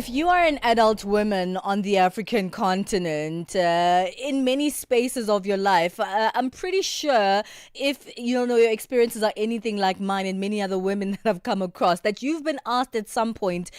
If you are an adult woman on the African continent, in many spaces of your life, I'm pretty sure if you know your experiences are anything like mine and many other women that I've come across, that you've been asked at some point,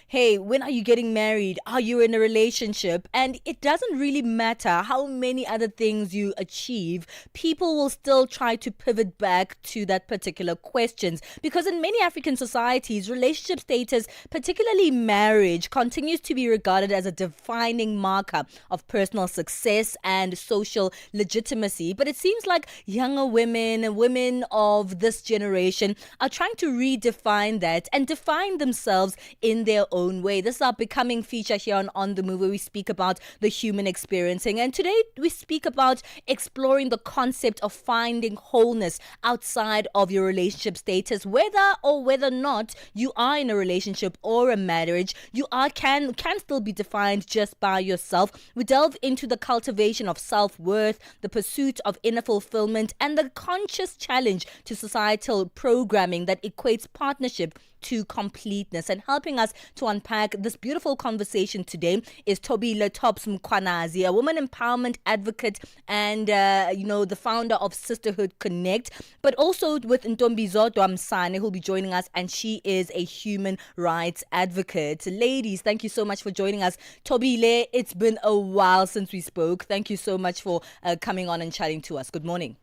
hey, when are you getting married? Are you in a relationship? And it doesn't really matter how many other things you achieve, people will still try to pivot back to that particular questions because in many African societies, relationship status, particularly marriage, continues to be regarded as a defining marker of personal success and social legitimacy. But it seems like younger women and women of this generation are trying to redefine that and define themselves in their own way. This is our becoming feature here on The Move, where we speak about the human experiencing. And today we speak about exploring the concept of finding wholeness outside of your relationship status, whether or not you are in a relationship or a marriage. You are can still be defined just by yourself. We delve into the cultivation of self-worth, the pursuit of inner fulfillment, and the conscious challenge to societal programming that equates partnership to completeness. And helping us to unpack this beautiful conversation today is Thobile Mkhwanazi, a woman empowerment advocate and the founder of Sisterhood Connect, but also with Ntombizodwa Msane, who'll be joining us, and she is a human rights advocate. Ladies, thank you so much for joining us. Thobile, it's been a while since we spoke. Thank you so much for coming on and chatting to us. Good morning.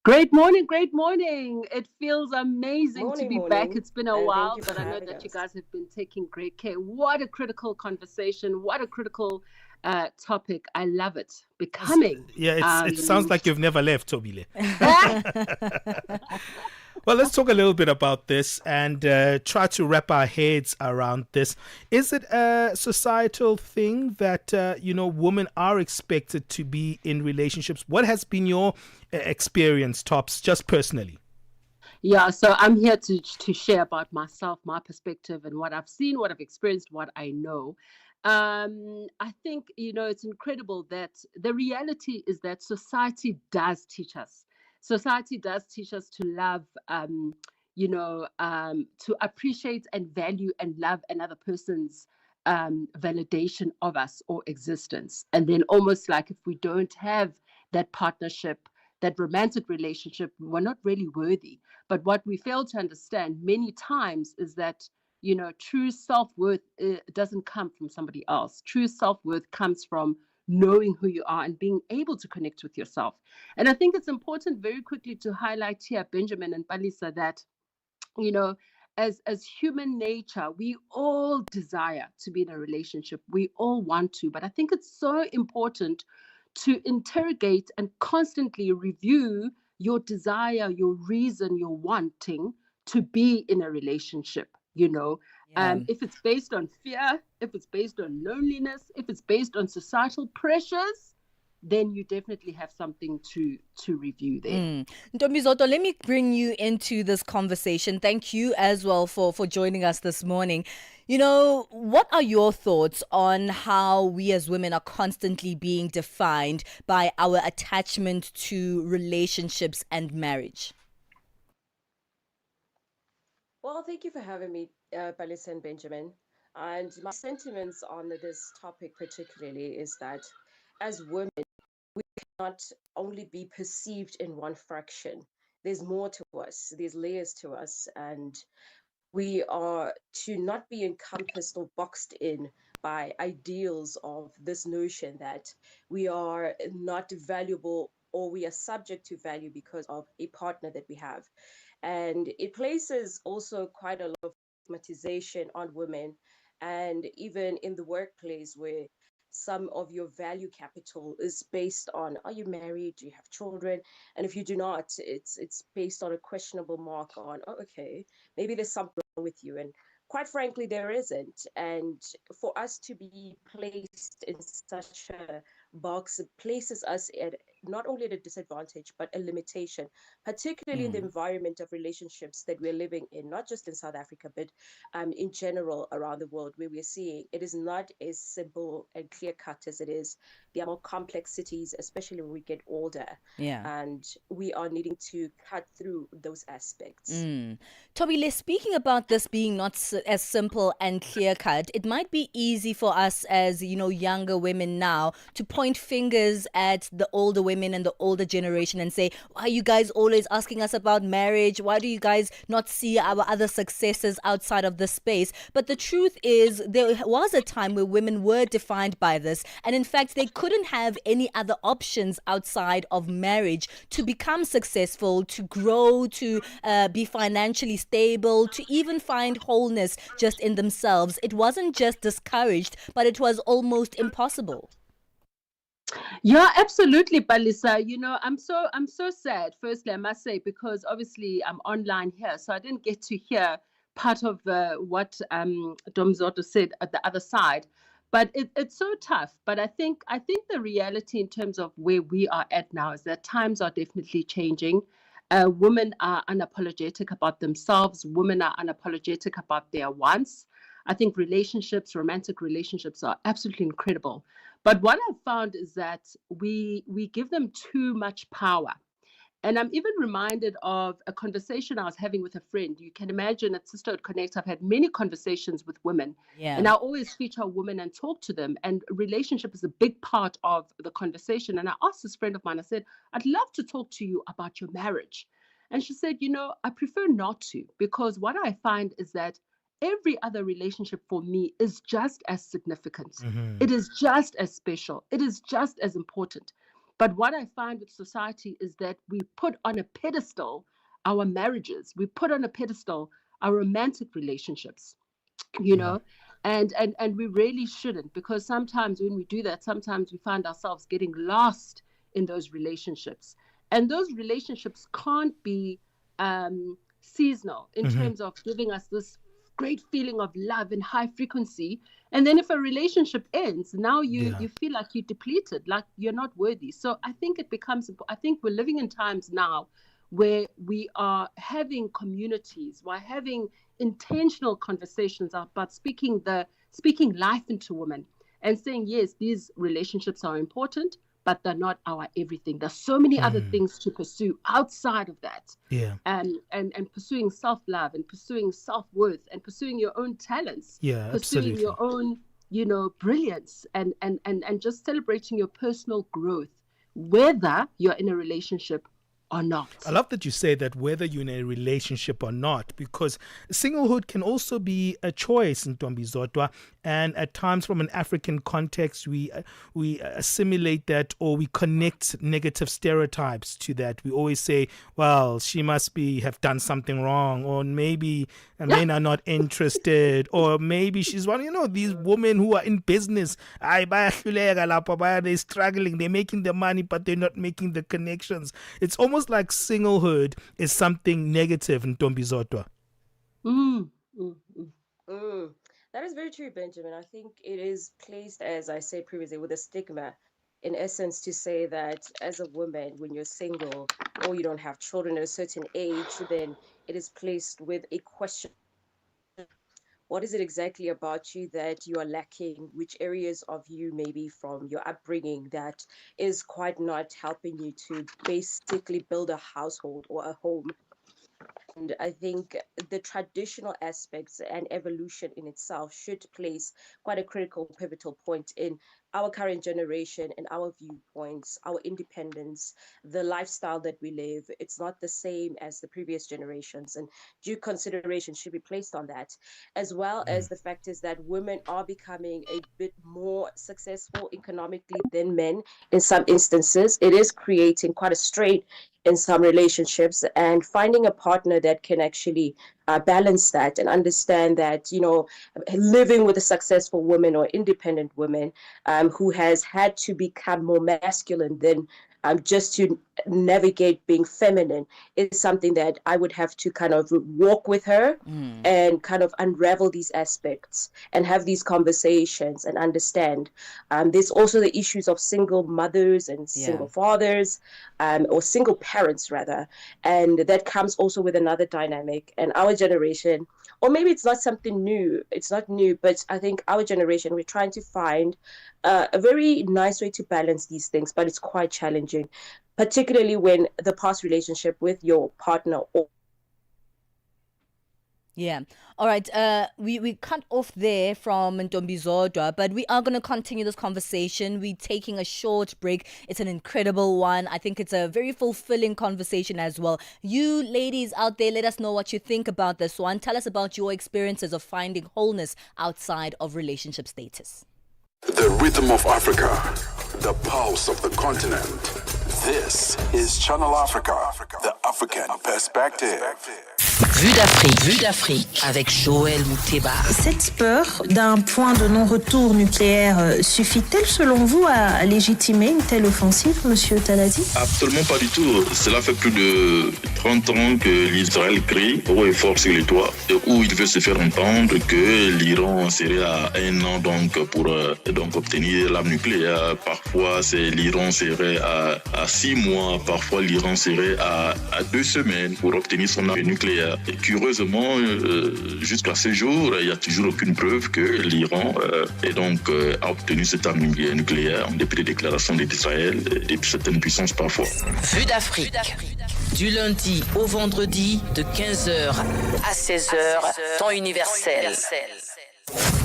Great morning, great morning. It feels amazing to be back. Morning, It's been a and thank while, you for but I know having that you us. guys have been taking great care. What a critical conversation. What a critical topic. I love it. Becoming. Yeah, it sounds like you've never left, Thobile. Ah, Well, let's talk a little bit about this and try to wrap our heads around this. Is it a societal thing that, women are expected to be in relationships? What has been your experience, Tops, just personally? yeah, so I'm here to share about myself, my perspective, and what I've seen, what I've experienced, what I know. I think, it's incredible that the reality is that society does teach us. Society does teach us to love, to appreciate and value and love another person's validation of us or existence. And then almost like if we don't have that partnership, that romantic relationship, we're not really worthy. But what we fail to understand many times is that true self-worth doesn't come from somebody else. True self-worth comes from knowing who you are and being able to connect with yourself. And I think it's important very quickly to highlight here, Benjamin and Palesa, that you know as human nature, we all desire to be in a relationship. We all want to, but I think it's so important to interrogate and constantly review your desire, your reason, your wanting to be in a relationship. Yeah. If it's based on fear, if it's based on loneliness, if it's based on societal pressures, then you definitely have something to review there. Ntombizodwa, let me bring you into this conversation. Thank you as well for joining us this morning. What are your thoughts on how we as women are constantly being defined by our attachment to relationships and marriage? Well, thank you for having me, Palesa and Benjamin. And my sentiments on this topic particularly is that as women, we cannot only be perceived in one fraction. There's more to us, there's layers to us, and we are to not be encompassed or boxed in by ideals of this notion that we are not valuable or we are subject to value because of a partner that we have. And it places also quite a lot of stigmatization on women, and even in the workplace where some of your value capital is based on, are you married, do you have children? And if you do not, it's based on a questionable mark on, oh, okay, maybe there's something wrong with you. And quite frankly, there isn't. And for us to be placed in such a box, it places us not only at a disadvantage, but a limitation, particularly in the environment of relationships that we're living in, not just in South Africa, but in general around the world, where we're seeing it is not as simple and clear cut as it is. There are more complexities, especially when we get older. Yeah. And we are needing to cut through those aspects. Thobile, speaking about this being not as simple and clear cut, it might be easy for us as, younger women now to point fingers at the older women and the older generation and say, why are you guys always asking us about marriage? Why do you guys not see our other successes outside of this space? But the truth is, there was a time where women were defined by this. And in fact, they couldn't have any other options outside of marriage to become successful, to grow, to be financially stable, to even find wholeness just in themselves. It wasn't just discouraged, but it was almost impossible. Yeah, absolutely, Palesa. I'm so sad. Firstly, I must say, because obviously I'm online here, so I didn't get to hear part of what Ntombizodwa said at the other side. But it's so tough. But I think the reality in terms of where we are at now is that times are definitely changing. Women are unapologetic about themselves. Women are unapologetic about their wants. I think romantic relationships are absolutely incredible. But what I've found is that we give them too much power. And I'm even reminded of a conversation I was having with a friend. You can imagine at Sisterhood Connect, I've had many conversations with women. Yeah. And I always feature women and talk to them. And relationship is a big part of the conversation. And I asked this friend of mine, I said, I'd love to talk to you about your marriage. And she said, I prefer not to, because what I find is that every other relationship for me is just as significant. It is just as special. It is just as important. But what I find with society is that we put on a pedestal our marriages. We put on a pedestal our romantic relationships, and we really shouldn't, because sometimes when we do that, sometimes we find ourselves getting lost in those relationships. And those relationships can't be seasonal in terms of giving us this great feeling of love and high frequency. And then if a relationship ends, now you feel like you're depleted, like you're not worthy. So I think we're living in times now where we are having communities, we're having intentional conversations about speaking life into women and saying, yes, these relationships are important, but they're not our everything. There's so many other things to pursue outside of that. Yeah. And pursuing self-love and pursuing self-worth and pursuing your own talents. Yeah, pursuing absolutely. your own, brilliance and just celebrating your personal growth, whether you're in a relationship or not. I love that you say that, whether you're in a relationship or not, because singlehood can also be a choice in Ntombizodwa. And at times, from an African context, we assimilate that, or we connect negative stereotypes to that. We always say, well, she must have done something wrong, or maybe men are not interested, or maybe she's one, these women who are in business, they're struggling, they're making the money, but they're not making the connections. It's almost like singlehood is something negative in Ntombizodwa. That is very true, Benjamin. I think it is placed, as I said previously, with a stigma, in essence, to say that as a woman, when you're single or you don't have children at a certain age, then it is placed with a question. What is it exactly about you that you are lacking? Which areas of you, maybe from your upbringing, that is quite not helping you to basically build a household or a home? And I think the traditional aspects and evolution in itself should place quite a critical, pivotal point in our current generation and our viewpoints, our independence, the lifestyle that we live. It's not the same as the previous generations, and due consideration should be placed on that, as well as the fact is that women are becoming a bit more successful economically than men in some instances. It is creating quite a strain in some relationships, and finding a partner that can actually balance that and understand that, living with a successful woman or independent woman who has had to become more masculine than just to navigate being feminine is something that I would have to kind of walk with her and kind of unravel these aspects and have these conversations and understand. There's also the issues of single mothers and single fathers, or single parents rather, and that comes also with another dynamic. And our generation, or maybe it's not something new, it's not new, but I think our generation, we're trying to find a very nice way to balance these things, but it's quite challenging, particularly when the past relationship with your partner or Yeah. All right. We cut off there from Ntombizodwa, but we are going to continue this conversation. We're taking a short break. It's an incredible one. I think it's a very fulfilling conversation as well. You ladies out there, let us know what you think about this one. Tell us about your experiences of finding wholeness outside of relationship status. The rhythm of Africa, the pulse of the continent. This is Channel Africa, the African perspective. Vue d'Afrique avec Joël Mouteba. Cette peur d'un point de non-retour nucléaire suffit-elle selon vous à légitimer une telle offensive, Monsieur Talazi? Absolument pas du tout. Cela fait plus de 30 ans que l'Israël crie haut et fort sur les toits, où il veut se faire entendre que l'Iran serait à 1 an pour obtenir l'arme nucléaire. Parfois, l'Iran serait à 6 mois. Parfois, l'Iran serait à 2 semaines pour obtenir son arme nucléaire. Et curieusement, jusqu'à ce jour, il n'y a toujours aucune preuve que l'Iran a obtenu cette arme nucléaire en dépit des déclarations d'Israël et de certaines puissances parfois. Vue d'Afrique. Du lundi au vendredi de 15h à 16h, temps universel.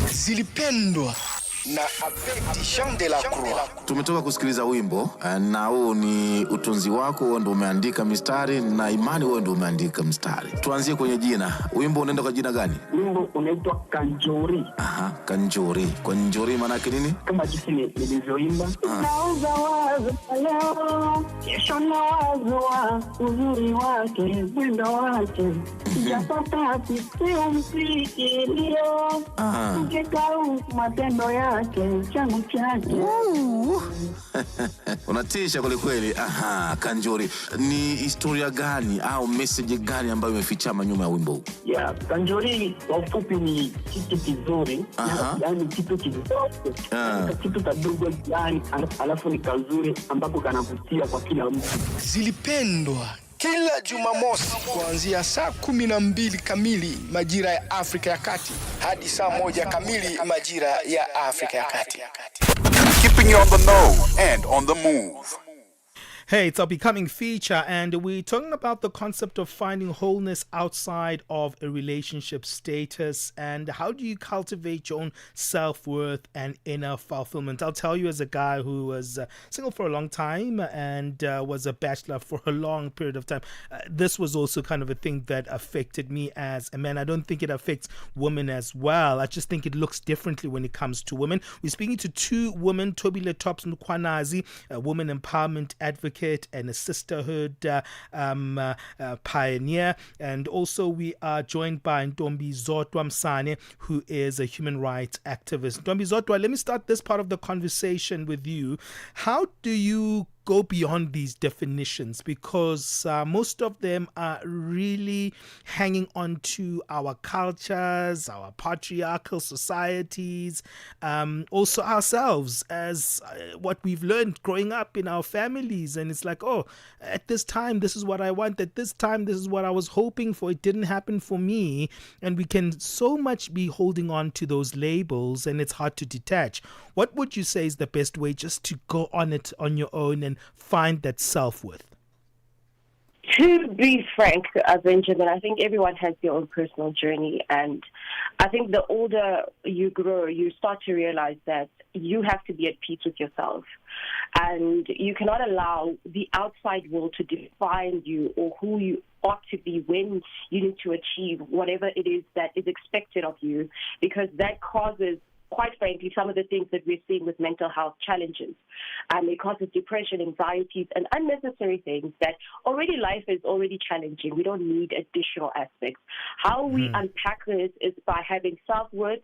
Zilipendwa na Abedi Jean de la Croix. Tumetoka kusikiliza wimbo na huu ni utunzi wako, wewe ndio umeandika mistari na imani wewe ndio umeandika mstari. Tuanzie kwenye jina. Wimbo unaenda kwa jina gani? Wimbo unaitwa Kanjori. Aha, Kanjori. Kanjori maana yake nini? Kama jinsi nilivyoimba. Nauza wazo leo, kesho na wazo wa uzuri wake, mwendo wake. Sijapata sio mfikirio. Ukikau matendo yake, changu chake. Unatisha kweli kweli. Aha, Kanjori. Ni historia gani au message gani ambayo imefichama nyuma ya wimbo huu? Yeah, Kanjori kwa ufupi ni kitu kizuri, yani kitu kidogo. Kitu kadogo yani, alafu ni kazuri ambako kanavutia kwa kila mtu. Zilipendwa kila Jumamosi kuanzia saa 12 kamili majira ya Afrika ya Kati hadi saa 1 kamili majira ya Afrika ya Kati. Keeping you on the know and on the move. Hey, it's our becoming feature, and we're talking about the concept of finding wholeness outside of a relationship status, and how do you cultivate your own self-worth and inner fulfillment. I'll tell you, as a guy who was single for a long time and was a bachelor for a long period of time, this was also kind of a thing that affected me as a man. I don't think it affects women as well. I just think it looks differently when it comes to women. We're speaking to two women, Thobile Mkhwanazi, a woman empowerment advocate and a sisterhood pioneer, and also we are joined by Ntombizodwa Msane, who is a human rights activist. Ntombizodwa, let me start this part of the conversation with you. How do you go beyond these definitions, because most of them are really hanging on to our cultures, our patriarchal societies, also ourselves as what we've learned growing up in our families. And it's like, oh, at this time, this is what I want. At this time, this is what I was hoping for. It didn't happen for me. And we can so much be holding on to those labels, and it's hard to detach. What would you say is the best way just to go on it on your own and find that self-worth? To be frank, Benjamin, I think everyone has their own personal journey. And I think the older you grow, you start to realize that you have to be at peace with yourself. And you cannot allow the outside world to define you or who you ought to be when you need to achieve whatever it is that is expected of you, because that causes, quite frankly, some of the things that we're seeing with mental health challenges. It causes depression, anxieties, and unnecessary things that already life is already challenging. We don't need additional aspects. How we unpack this is by having self-worth,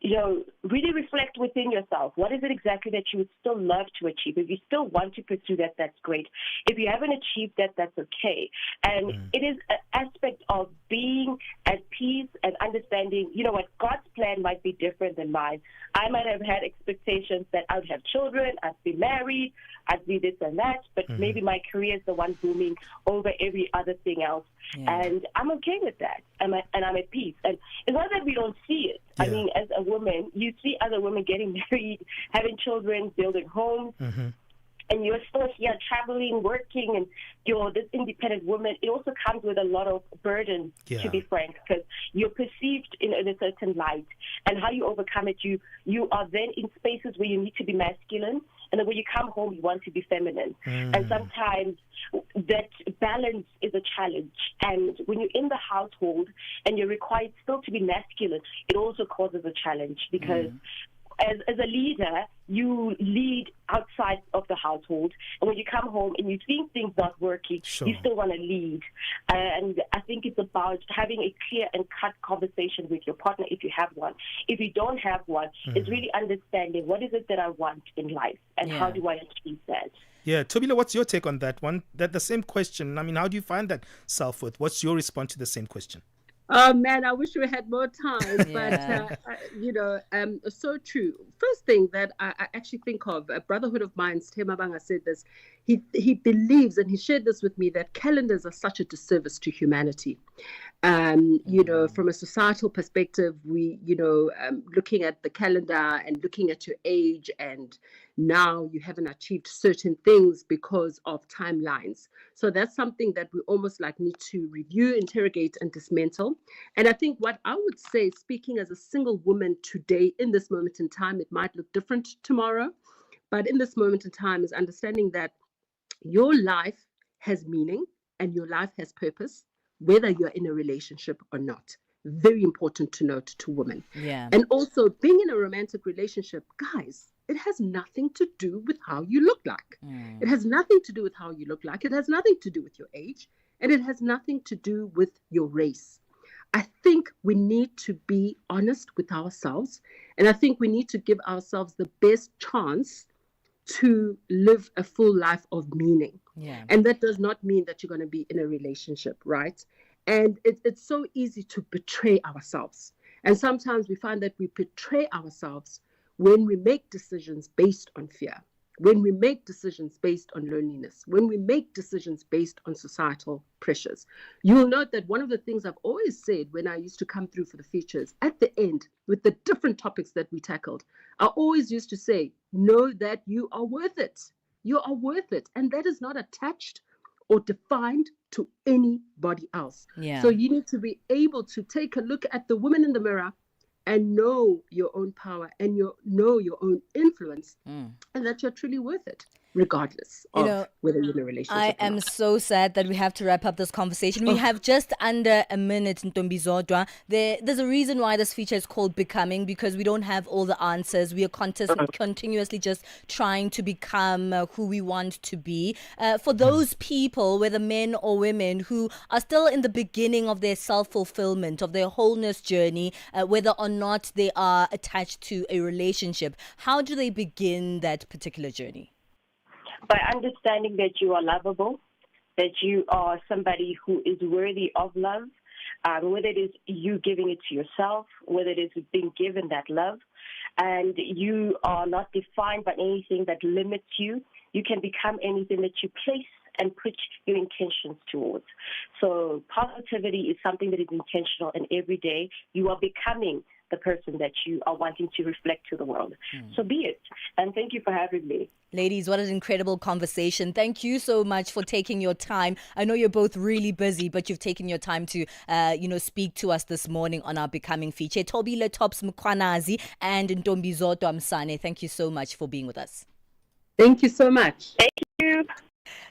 really reflect within yourself. What is it exactly that you would still love to achieve? If you still want to pursue that, that's great. If you haven't achieved that, that's okay. And it is an aspect of being at peace and understanding, what God's plan might be different than mine. I might have had expectations that I would have children, I'd be married, I'd be this and that, but maybe my career is the one booming over every other thing else. Yeah. And I'm okay with that. And I'm at peace. And it's not that we don't see it. Yeah. I mean, as a woman, you see other women getting married, having children, building homes. And you're still here traveling, working, and you're this independent woman. It also comes with a lot of burden, to be frank, because you're perceived in a certain light. And how you overcome it, you are then in spaces where you need to be masculine, and then when you come home, you want to be feminine. And sometimes that balance is a challenge. And when you're in the household and you're required still to be masculine, it also causes a challenge because as a leader, you lead outside of the household. And when you come home and you think things not working, you still want to lead. And I think it's about having a clear and cut conversation with your partner if you have one. If you don't have one, it's really understanding what is it that I want in life and how do I achieve that. Yeah, Thobile, what's your take on that one? That the same question. I mean, how do you find that self-worth? What's your response to the same question? Oh man, I wish we had more time, but so true. First thing that I actually think of, a brotherhood of mine, Stigma, said this. He believes, and he shared this with me, that calendars are such a disservice to humanity. From a societal perspective, we, looking at the calendar and looking at your age, and now you haven't achieved certain things because of timelines. So that's something that we almost need to review, interrogate, and dismantle. And I think what I would say, speaking as a single woman today, in this moment in time, it might look different tomorrow, but in this moment in time is understanding that your life has meaning and your life has purpose, whether you're in a relationship or not. Very important to note to women. Yeah. And also being in a romantic relationship, guys, it has nothing to do with how you look like. It has nothing to do with how you look like. It has nothing to do with your age. And it has nothing to do with your race. I think we need to be honest with ourselves. And I think we need to give ourselves the best chance to live a full life of meaning. Yeah. And that does not mean that you're going to be in a relationship, right? And it's so easy to betray ourselves. And sometimes we find that we betray ourselves when we make decisions based on fear, when we make decisions based on loneliness, when we make decisions based on societal pressures. You will note that one of the things I've always said when I used to come through for the features, at the end, with the different topics that we tackled, I always used to say, know that you are worth it. You are worth it. And that is not attached or defined to anybody else. Yeah. So you need to be able to take a look at the woman in the mirror and know your own power and know your own influence, and that you're truly worth it, regardless of whether you're in a relationship I am not. so sad that we have to wrap up this conversation. We have just under a minute, Ntombizodwa. There's a reason why this feature is called Becoming, because we don't have all the answers. We are continuously just trying to become who we want to be. For those people, whether men or women, who are still in the beginning of their self-fulfillment, of their wholeness journey, whether or not they are attached to a relationship, how do they begin that particular journey? By understanding that you are lovable, that you are somebody who is worthy of love, whether it is you giving it to yourself, whether it is being given that love, and you are not defined by anything that limits you. You can become anything that you place and put your intentions towards. So positivity is something that is intentional, and every day you are becoming the person that you are wanting to reflect to the world. So be it. And thank you for having me. Ladies, what an incredible conversation. Thank you so much for taking your time. I know you're both really busy, but you've taken your time to, speak to us this morning on our Becoming feature. Thobile Tops Mkhwanazi and Ntombizodwa Msane, thank you so much for being with us. Thank you so much. Thank you.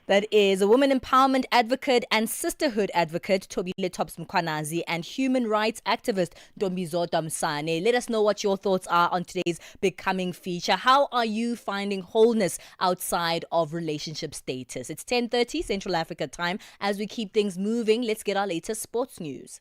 That is a woman empowerment advocate and sisterhood advocate, Thobile Tops Mkhwanazi, and human rights activist, Ntombizodwa Msane. Let us know what your thoughts are on today's Becoming feature. How are you finding wholeness outside of relationship status? It's 10:30 Central Africa time. As we keep things moving, let's get our latest sports news.